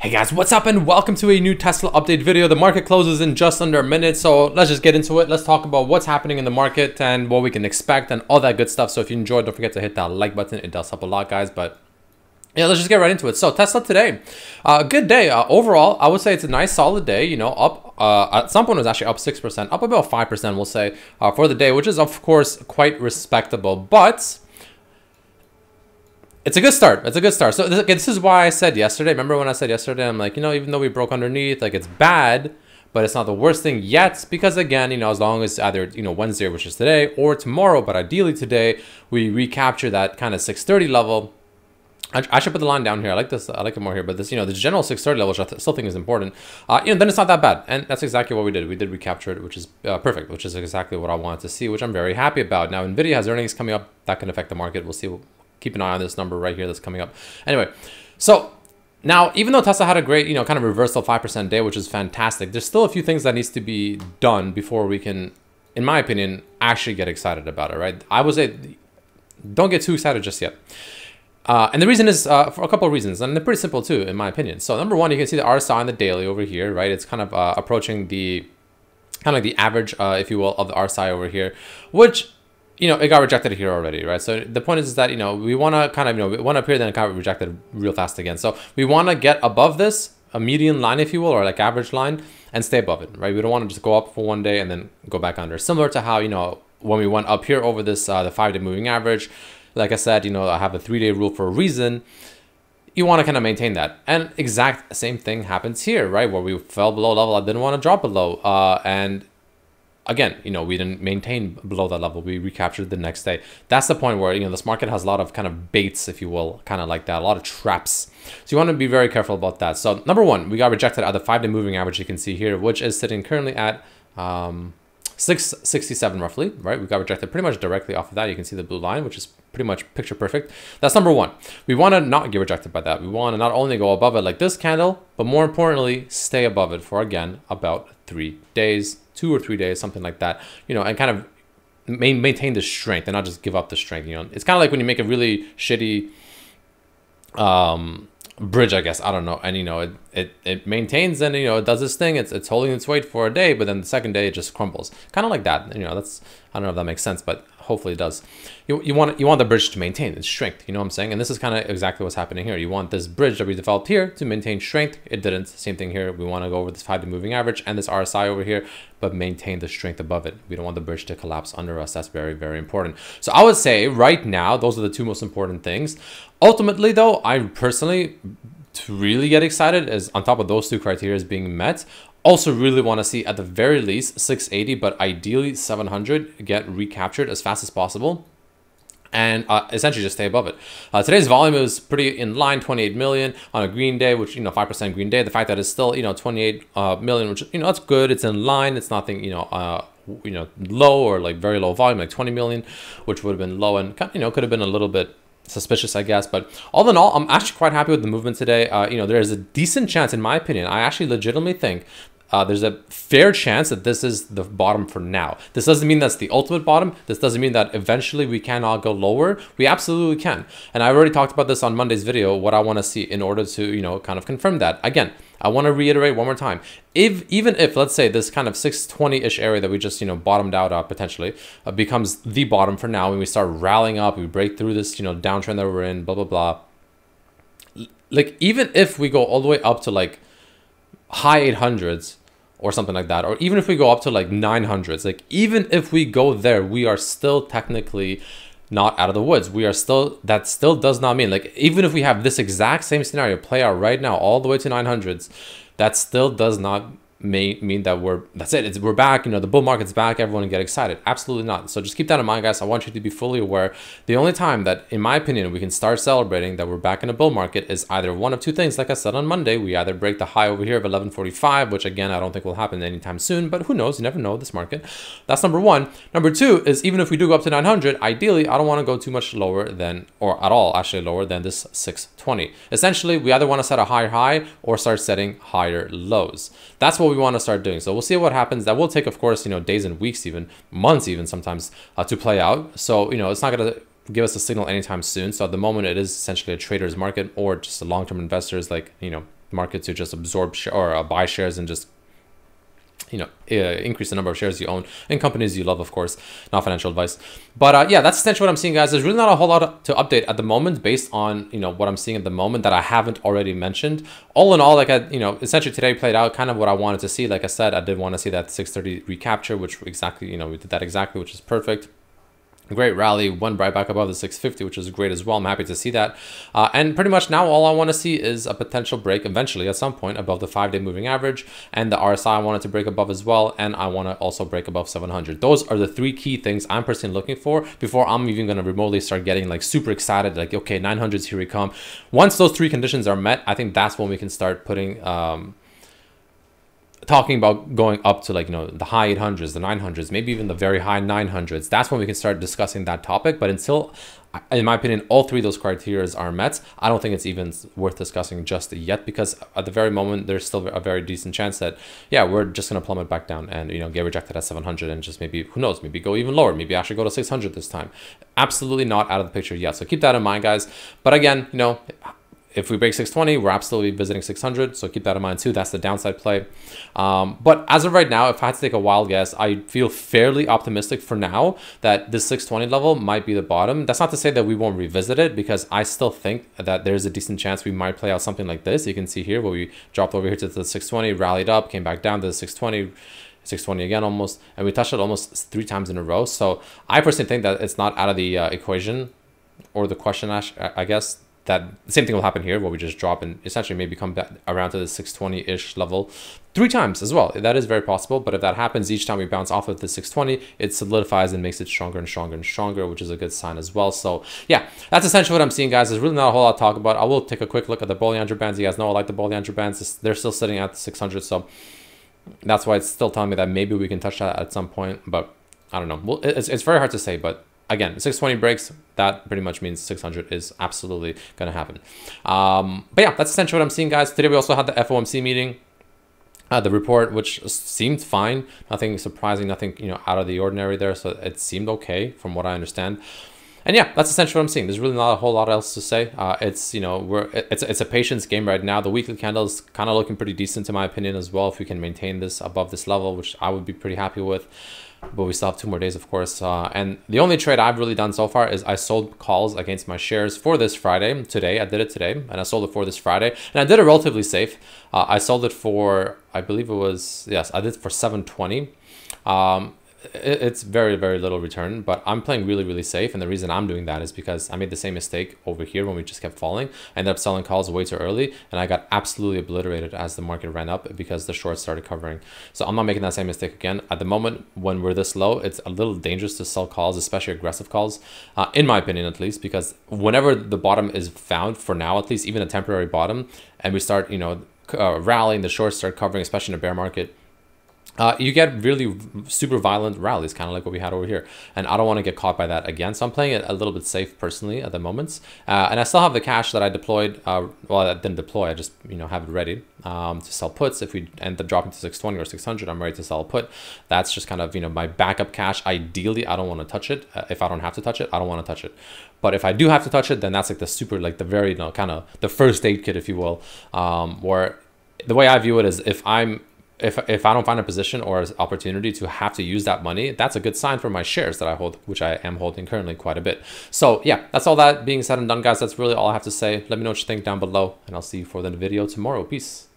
Hey guys, what's up and welcome to a new Tesla update video. The market closes in just under a minute, so let's just get into it. Let's talk about what's happening in the market and what we can expect and all that good stuff. So if you enjoyed, don't forget to hit that like button. It does help a lot, guys. But yeah, let's just get right into it. So Tesla today, good day. Overall, I would say it's a nice solid day, you know, up at some point it was actually up 6%, up about 5%, we'll say, for the day, which is of course quite respectable, but it's a good start. It's a good start. So this is why I said yesterday, remember when I said yesterday, I'm like, you know, even though we broke underneath, like it's bad, but it's not the worst thing yet, because again, you know, as long as either, you know, Wednesday, which is today, or tomorrow, but ideally today, we recapture that kind of 630 level. I should put the line down here. I like this. I like it more here, but this, you know, the general 630 level, which I still think is important, you know, then it's not that bad. And that's exactly what we did. We did recapture it, which is perfect, which is exactly what I wanted to see, which I'm very happy about. Now, NVIDIA has earnings coming up that can affect the market. We'll see. Keep an eye on this number right here that's coming up. Anyway, so now, even though Tesla had a great, you know, kind of reversal 5% day, which is fantastic, there's still a few things that needs to be done before we can, in my opinion, actually get excited about it, right? I would say don't get too excited just yet. And the reason is for a couple of reasons, and they're pretty simple too, in my opinion. So number one, you can see the RSI on the daily over here, right? It's kind of approaching the, kind of like the average, if you will, of the RSI over here, which, you know, it got rejected here already, right? So the point is that, you know, we want to kind of, you know, we want to appear, then it got rejected real fast again. So we want to get above this, a median line, if you will, or like average line, and stay above it, right? We don't want to just go up for one day and then go back under. Similar to how, you know, when we went up here over this, the 5-day moving average, like I said, you know, I have a 3-day rule for a reason. You want to kind of maintain that. And exact same thing happens here, right? Where we fell below level, I didn't want to drop below. And again, you know, we didn't maintain below that level. We recaptured the next day. That's the point where, you know, this market has a lot of kind of baits, if you will, kind of like that, a lot of traps. So you want to be very careful about that. So number one, we got rejected at the 5-day moving average, you can see here, which is sitting currently at 667 roughly, right? We got rejected pretty much directly off of that. You can see the blue line, which is pretty much picture perfect. That's number one. We want to not get rejected by that. We want to not only go above it like this candle, but more importantly, stay above it for, again, about 3 days, 2 or 3 days, something like that, you know, and kind of maintain the strength and not just give up the strength. You know, it's kind of like when you make a really shitty bridge, I guess, I don't know, and you know, it maintains, and you know, it does this thing, it's holding its weight for a day, but then the second day it just crumbles, kind of like that. You know, that's, I don't know if that makes sense, but hopefully it does. You want the bridge to maintain its strength, you know what I'm saying? And this is kind of exactly what's happening here. You want this bridge that we developed here to maintain strength. It didn't. Same thing here. We want to go over this 5-day moving average and this RSI over here, but maintain the strength above it. We don't want the bridge to collapse under us. That's very, very important. So I would say right now, those are the two most important things. Ultimately though, I personally, to really get excited, is on top of those two criteria being met, also really want to see at the very least 680, but ideally 700 get recaptured as fast as possible, and essentially just stay above it. Today's volume is pretty in line, 28 million on a green day, which, you know, 5% green day. The fact that it's still, you know, 28 million, which, you know, that's good. It's in line. It's nothing, you know, low or like very low volume, like 20 million, which would have been low and, you know, could have been a little bit suspicious, I guess. But all in all, I'm actually quite happy with the movement today. You know, there's a decent chance, in my opinion, I actually legitimately think there's a fair chance that this is the bottom for now. This doesn't mean that's the ultimate bottom. This doesn't mean that eventually we cannot go lower. We absolutely can. And I already talked about this on Monday's video, what I want to see in order to, you know, kind of confirm that. Again, I want to reiterate one more time. Even if, let's say, this kind of 620-ish area that we just, you know, bottomed out potentially becomes the bottom for now, and we start rallying up, we break through this, you know, downtrend that we're in, blah, blah, blah. Like, even if we go all the way up to like high 800s, or something like that, or even if we go up to like 900s, like even if we go there, we are still technically not out of the woods. We are still, that still does not mean, like, even if we have this exact same scenario play out right now all the way to 900s, that still does not mean that that's it. We're back, you know, the bull market's back, everyone get excited. Absolutely not. So just keep that in mind, guys. I want you to be fully aware. The only time that, in my opinion, we can start celebrating that we're back in a bull market is either one of two things. Like I said on Monday, we either break the high over here of 1145, which again, I don't think will happen anytime soon, but who knows? You never know this market. That's number one. Number two is, even if we do go up to 900, ideally, I don't want to go too much lower than, or at all actually lower than this 620. Essentially, we either want to set a higher high or start setting higher lows. That's what we want to start doing. So we'll see what happens. That will take, of course, you know, days and weeks, even months, even sometimes to play out. So, you know, it's not going to give us a signal anytime soon. So at the moment, it is essentially a trader's market or just a long-term investors, like, you know, market to just absorb or buy shares and just increase the number of shares you own in companies you love, of course, not financial advice. But yeah, that's essentially what I'm seeing, guys. There's really not a whole lot to update at the moment based on, what I'm seeing at the moment that I haven't already mentioned. All in all, like essentially today played out kind of what I wanted to see. Like I said, I did want to see that 630 recapture, which exactly, we did that exactly, which is perfect. Great rally, one right back above the 650, which is great as well. I'm happy to see that. And pretty much now all I want to see is a potential break eventually at some point above the 5-day moving average, and the RSI I wanted to break above as well, and I want to also break above 700. Those are the 3 key things I'm personally looking for before I'm even going to remotely start getting like super excited, like, okay, 900s, here we come. Once those 3 conditions are met, I think that's when we can start putting talking about going up to, like, the high 800s, the 900s, maybe even the very high 900s. That's when we can start discussing that topic. But until, in my opinion, all 3 of those criteria are met, I don't think it's even worth discussing just yet, because at the very moment, there's still a very decent chance that, yeah, we're just going to plummet back down and, get rejected at 700 and just maybe, who knows, maybe go even lower, maybe actually go to 600 this time. Absolutely not out of the picture yet. So keep that in mind, guys. But again, if we break 620, we're absolutely visiting 600. So keep that in mind too. That's the downside play. But as of right now, if I had to take a wild guess, I feel fairly optimistic for now that this 620 level might be the bottom. That's not to say that we won't revisit it, because I still think that there's a decent chance we might play out something like this. You can see here where we dropped over here to the 620, rallied up, came back down to the 620 again almost, and we touched it almost 3 times in a row. So I personally think that it's not out of the equation or the question, I guess, that the same thing will happen here, where we just drop and essentially maybe come back around to the 620-ish level 3 times as well. That is very possible. But if that happens, each time we bounce off of the 620, it solidifies and makes it stronger and stronger and stronger, which is a good sign as well. So yeah, that's essentially what I'm seeing, guys. There's really not a whole lot to talk about. I will take a quick look at the Bollinger Bands. You guys know I like the Bollinger Bands. They're still sitting at the 600, so that's why it's still telling me that maybe we can touch that at some point. But I don't know. Well, it's very hard to say, but again, 620 breaks, that pretty much means 600 is absolutely going to happen. But yeah, that's essentially what I'm seeing, guys. Today we also had the FOMC meeting, the report, which seemed fine. Nothing surprising, nothing out of the ordinary there. So it seemed okay from what I understand. And yeah, that's essentially what I'm seeing. There's really not a whole lot else to say. It's it's a patience game right now. The weekly candle is kind of looking pretty decent in my opinion as well. If we can maintain this above this level, which I would be pretty happy with. But we still have 2 more days, of course. And the only trade I've really done so far is I sold calls against my shares for this Friday. Today, I did it today, and I sold it for this Friday. And I did it relatively safe. I sold it for, I believe it was, yes, I did it for 720. It's very, very little return, but I'm playing really, really safe. And the reason I'm doing that is because I made the same mistake over here when we just kept falling. I ended up selling calls way too early, and I got absolutely obliterated as the market ran up because the shorts started covering. So I'm not making that same mistake again. At the moment, when we're this low, it's a little dangerous to sell calls, especially aggressive calls, in my opinion, at least, because whenever the bottom is found, for now, at least, even a temporary bottom, and we start, rallying, the shorts start covering, especially in a bear market, you get really super violent rallies, kind of like what we had over here. And I don't want to get caught by that again. So I'm playing it a little bit safe personally at the moment. And I still have the cash that I deployed. Well, I didn't deploy. I just, have it ready to sell puts. If we end up dropping to 620 or 600, I'm ready to sell a put. That's just kind of, my backup cash. Ideally, I don't want to touch it. If I don't have to touch it, I don't want to touch it. But if I do have to touch it, then that's like the very, kind of the first aid kit, if you will, where the way I view it is if I don't find a position or opportunity to have to use that money, that's a good sign for my shares that I hold, which I am holding currently quite a bit. So yeah, that's all that being said and done, guys. That's really all I have to say. Let me know what you think down below, and I'll see you for the video tomorrow. Peace.